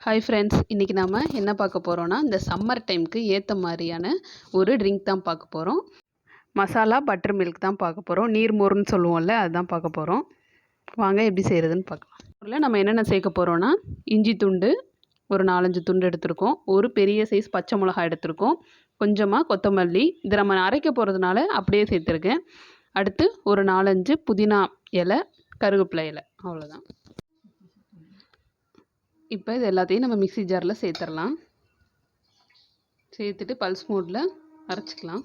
Hi friends, இன்றைக்கி நாம் என்ன பார்க்க போகிறோன்னா, இந்த சம்மர் டைமுக்கு ஏற்ற மாதிரியான ஒரு ட்ரிங்க் தான் பார்க்க போகிறோம். மசாலா பட்டர் மில்க் தான் பார்க்க போகிறோம். நீர்மோர்னு சொல்லுவோம்ல, அதுதான் பார்க்க போகிறோம். வாங்க எப்படி செய்கிறதுன்னு பார்க்கலாம். இதில் நம்ம என்னென்ன சேர்க்க போகிறோன்னா, இஞ்சி துண்டு ஒரு 4-5 துண்டு எடுத்திருக்கோம், ஒரு பெரிய சைஸ் பச்சை மிளகாய் எடுத்திருக்கோம், கொஞ்சமாக கொத்தமல்லி, இதை நம்ம அரைக்க போகிறதுனால அப்படியே சேர்த்துருக்கேன். அடுத்து ஒரு 4-5 புதினா இலை, கருவேப்பிலை இலை, அவ்வளோதான். இப்போ இது எல்லாத்தையும் நம்ம மிக்ஸி ஜாரில் சேர்த்துடலாம். சேர்த்துட்டு பல்ஸ் மோடில் அரைச்சிக்கலாம்.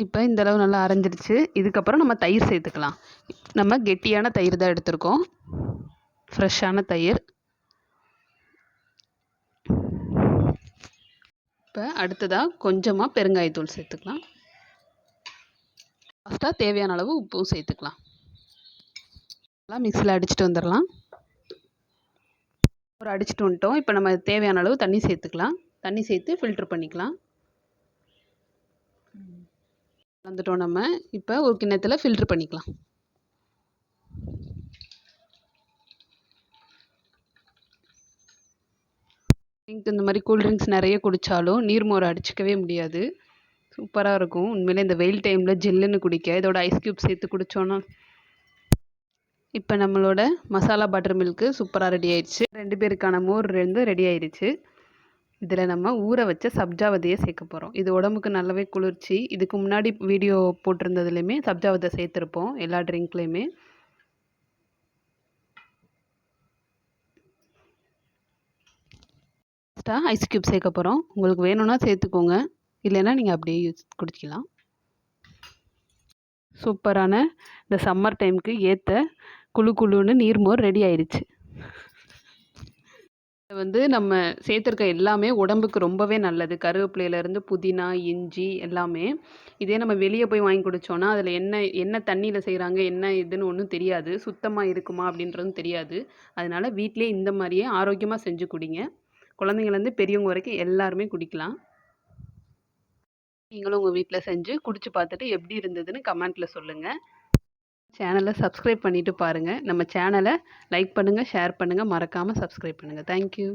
இப்போ இந்தளவு நல்லா அரைஞ்சிருச்சு. இதுக்கப்புறம் நம்ம தயிர் சேர்த்துக்கலாம். நம்ம கெட்டியான தயிர் தான் எடுத்திருக்கோம், ஃப்ரெஷ்ஷான தயிர். இப்போ அடுத்ததாக கொஞ்சமாக பெருங்காயத்தூள் சேர்த்துக்கலாம். லாஸ்ட்டாக தேவையான அளவு உப்பும் சேர்த்துக்கலாம். நல்லா மிக்ஸியில் அடிச்சுட்டு வந்துடலாம். ஒரு அடிச்சுட்டு வந்துட்டோம். இப்போ நம்ம தேவையான அளவு தண்ணி சேர்த்துக்கலாம். தண்ணி சேர்த்து ஃபில்ட்ரு பண்ணிக்கலாம். வந்துட்டோம். நம்ம இப்போ ஒரு கிண்ணத்தில் ஃபில்ட்ரு பண்ணிக்கலாம். இந்த மாதிரி கூல்ட்ரிங்க்ஸ் நிறைய குடித்தாலும் நீர்மோரை அடிச்சிக்கவே முடியாது. சூப்பராக இருக்கும் உண்மையிலே. இந்த வெயில் டைமில் ஜில்லுன்னு குடிக்க இதோட ஐஸ் க்யூப் சேர்த்து குடித்தோன்னா. இப்போ நம்மளோட மசாலா பட்டர் மில்க்கு சூப்பராக ரெடி ஆயிடுச்சு. 2 பேருக்கான மோர் ரெடி ஆயிடுச்சு. இதில் நம்ம ஊற வச்ச சப்ஜா விதையை சேர்க்க போகிறோம். இது உடம்புக்கு நல்லாவே குளிர்ச்சி. இதுக்கு முன்னாடி வீடியோ போட்டிருந்ததுலேயுமே சப்ஜா விதை சேர்த்துருப்போம் எல்லா ட்ரிங்க்லேயுமே. லாஸ்ட்டாக ஐஸ் க்யூப் சேர்க்க போகிறோம். உங்களுக்கு வேணும்னா சேர்த்துக்கோங்க, இல்லைன்னா நீங்கள் அப்படியே குடிக்கலாம். சூப்பரான இந்த சம்மர் டைமுக்கு ஏற்ற குழு குழுன்னு நீர்மோர் ரெடி ஆயிடுச்சு. இதை நம்ம சேர்த்துருக்க எல்லாமே உடம்புக்கு ரொம்பவே நல்லது. கருவேப்பிலையிலேருந்து புதினா, இஞ்சி எல்லாமே. இதே நம்ம வெளியே போய் வாங்கி குடித்தோன்னா அதில் என்ன தண்ணியில் செய்கிறாங்க, என்ன இதுன்னு ஒன்றும் தெரியாது. சுத்தமாக இருக்குமா அப்படின்றதும் தெரியாது. அதனால் வீட்டிலே இந்த மாதிரியே ஆரோக்கியமாக செஞ்சு குடிங்க. குழந்தைங்கள்லேருந்து பெரியவங்க வரைக்கும் எல்லாருமே குடிக்கலாம். நீங்களும் உங்கள் வீட்டில் செஞ்சு குடிச்சு பார்த்துட்டு எப்படி இருந்ததுன்னு கமெண்ட்டில் சொல்லுங்கள். சேனலை சப்ஸ்கிரைப் பண்ணிவிட்டு பாருங்கள். நம்ம சேனலை லைக் பண்ணுங்கள், ஷேர் பண்ணுங்கள், மறக்காமல் சப்ஸ்கிரைப் பண்ணுங்கள். தேங்க்யூ.